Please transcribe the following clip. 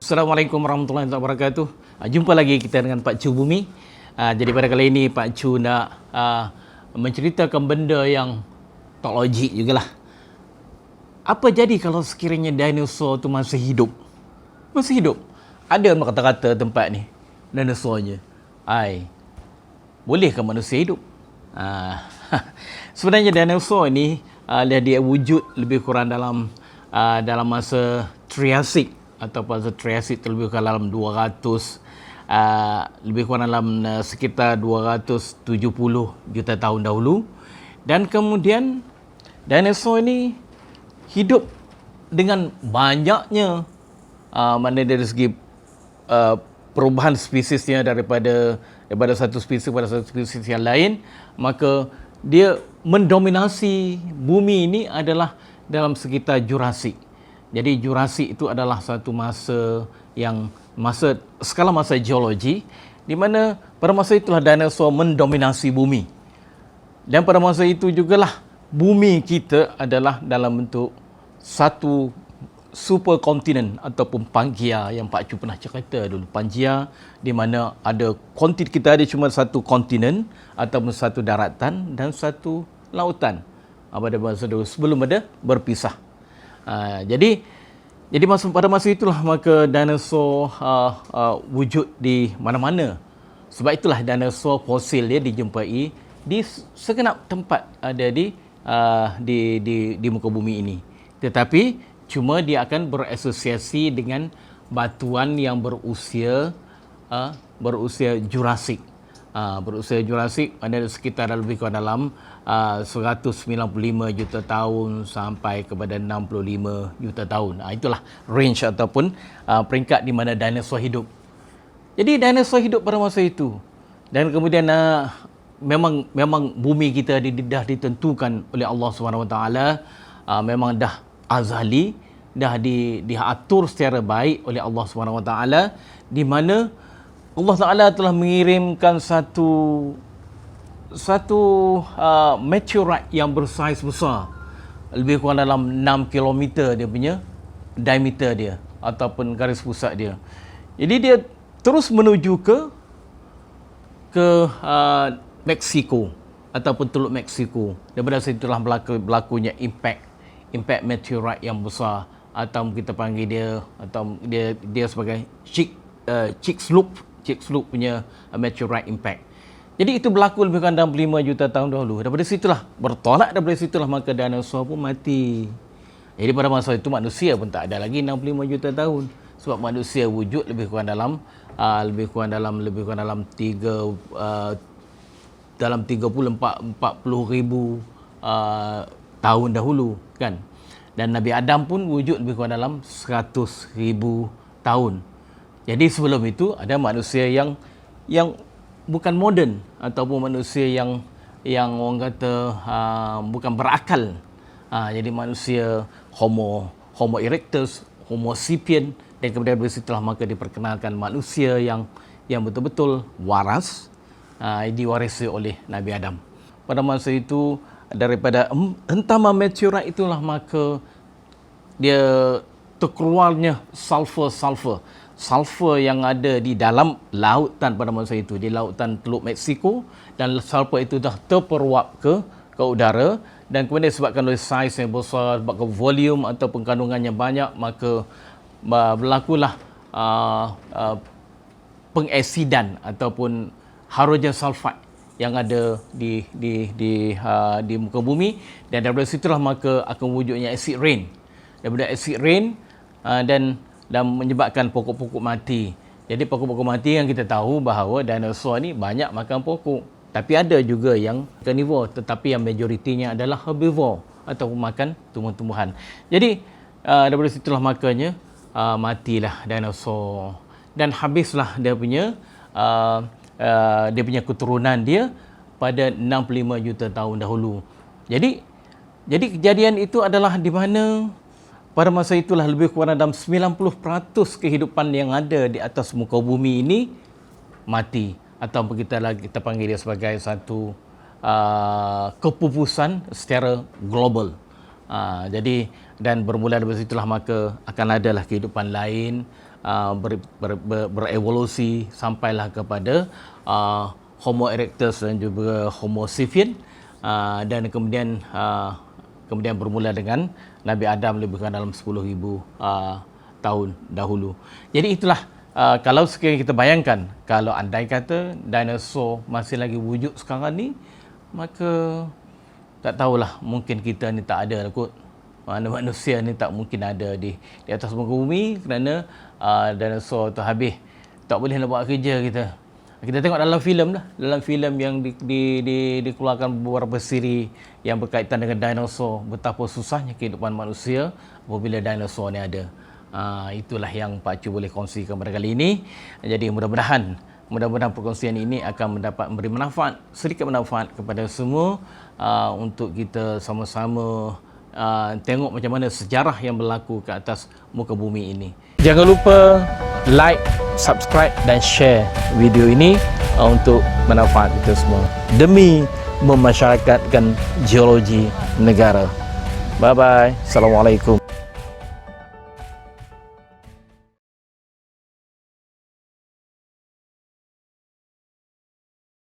Assalamualaikum warahmatullahi wabarakatuh. Jumpa lagi kita dengan Pak Chu Bumi. Jadi pada kali ini Pak Chu nak menceritakan benda yang tak logik jugalah. Apa jadi kalau sekiranya dinosaur tu masih hidup? Masih hidup. Ada kata-kata tempat ni, dinosaurnya. Bolehkah manusia hidup? Sebenarnya dinosaur ni dia wujud lebih kurang dalam masa Triasik atau masa Triasik terlebih kurang dalam 200 lebih kurang dalam sekitar 270 juta tahun dahulu. Dan kemudian dinosaur ini hidup dengan banyaknya mana dari segi perubahan spesiesnya daripada satu spesies pada satu spesies yang lain, maka dia mendominasi bumi ini adalah dalam sekitar Jurasik. Jadi Jurasik itu adalah satu skala masa geologi di mana pada masa itulah dinosaur mendominasi bumi. Dan pada masa itu jugalah bumi kita adalah dalam bentuk satu superkontinen ataupun Pangaea yang Pak Chu pernah cerita dulu. Pangaea di mana kita ada cuma satu kontinen ataupun satu daratan dan satu lautan. Pada masa dulu sebelum ada berpisah. Jadi pada masa itulah maka dinosaur wujud di mana-mana. Sebab itulah dinosaur fosil dia dijumpai di segenap tempat ada di muka bumi ini. Tetapi cuma dia akan berasosiasi dengan batuan yang berusia Jurasik. Berusia Jurasik ada sekitar lebih kurang dalam 195 juta tahun sampai kepada 65 juta tahun. Itulah range ataupun peringkat di mana dinosaur hidup. Jadi dinosaur hidup pada masa itu. Dan kemudian memang bumi kita dah ditentukan oleh Allah SWT. Memang dah azali, dah diatur secara baik oleh Allah SWT, di mana Allah Ta'ala telah mengirimkan satu meteorit yang bersaiz besar, lebih kurang dalam 6 km dia punya diameter dia ataupun garis pusat dia. Jadi dia terus menuju ke Mexico ataupun Teluk Mexico. Daripada situlah berlakunya impact meteorit yang besar, atau kita panggil dia sebagai Chicxulub punya meteorite impact. Jadi itu berlaku lebih kurang dalam 5 juta tahun dahulu. Daripada situlah maka dinosaur pun mati. Jadi pada masa itu manusia pun tak ada lagi 65 juta tahun, sebab manusia wujud lebih kurang dalam 40 ribu tahun dahulu kan. Dan Nabi Adam pun wujud lebih kurang dalam 100 ribu tahun. Jadi sebelum itu ada manusia yang bukan moden ataupun manusia yang orang kata bukan berakal. Jadi manusia Homo erectus, Homo sapien, dan kemudian dari situlah maka diperkenalkan manusia yang betul-betul waras, diwarisi oleh Nabi Adam. Pada masa itu daripada hentaman meteorit itulah maka dia terkeluarnya sulfur yang ada di dalam lautan pada masa itu, di lautan Teluk Mexico, dan sulfur itu dah terperuap ke udara, dan kemudian disebabkan oleh saiz yang besar, sebabkan volume ataupun kandungannya banyak, maka berlakulah pengasidan ataupun hydrogen sulfide yang ada di muka bumi, dan daripada situlah maka akan wujudnya acid rain. Daripada acid rain dan menyebabkan pokok-pokok mati. Jadi pokok-pokok mati yang kita tahu bahawa dinosaur ni banyak makan pokok. Tapi ada juga yang carnivore, tetapi yang majoritinya adalah herbivore ataupun makan tumbuh-tumbuhan. Jadi daripada situlah makanya matilah dinosaur, dan habislah dia punya keturunan dia pada 65 juta tahun dahulu. Jadi kejadian itu adalah di mana pada masa itulah lebih kurang dalam 90% kehidupan yang ada di atas muka bumi ini mati, atau kita panggil dia sebagai satu kepupusan secara global. Jadi dan bermula dari situlah maka akan adalah kehidupan lain berevolusi sampailah kepada Homo erectus dan juga Homo sapien, dan kemudian bermula dengan Nabi Adam lebih kurang dalam 10,000 tahun dahulu. Jadi itulah, kalau sekiranya kita bayangkan, kalau andai kata dinosaur masih lagi wujud sekarang ni, maka tak tahulah, mungkin kita ni tak ada lah kot. Mana manusia ni tak mungkin ada di atas muka bumi, kerana dinosaur tu habis. Tak boleh nak buat kerja kita. Kita tengok dalam filem lah, dalam filem yang dikeluarkan beberapa siri yang berkaitan dengan dinosaur, betapa susahnya kehidupan manusia apabila dinosaur ni ada. Itulah yang Pak Cu boleh kongsikan pada kali ini. Jadi mudah-mudahan perkongsian ini akan memberi manfaat, sedikit manfaat kepada semua, untuk kita sama-sama tengok macam mana sejarah yang berlaku ke atas muka bumi ini. Jangan lupa like, subscribe dan share video ini untuk manfaat kita semua demi memasyarakatkan geologi negara. Bye bye. Assalamualaikum.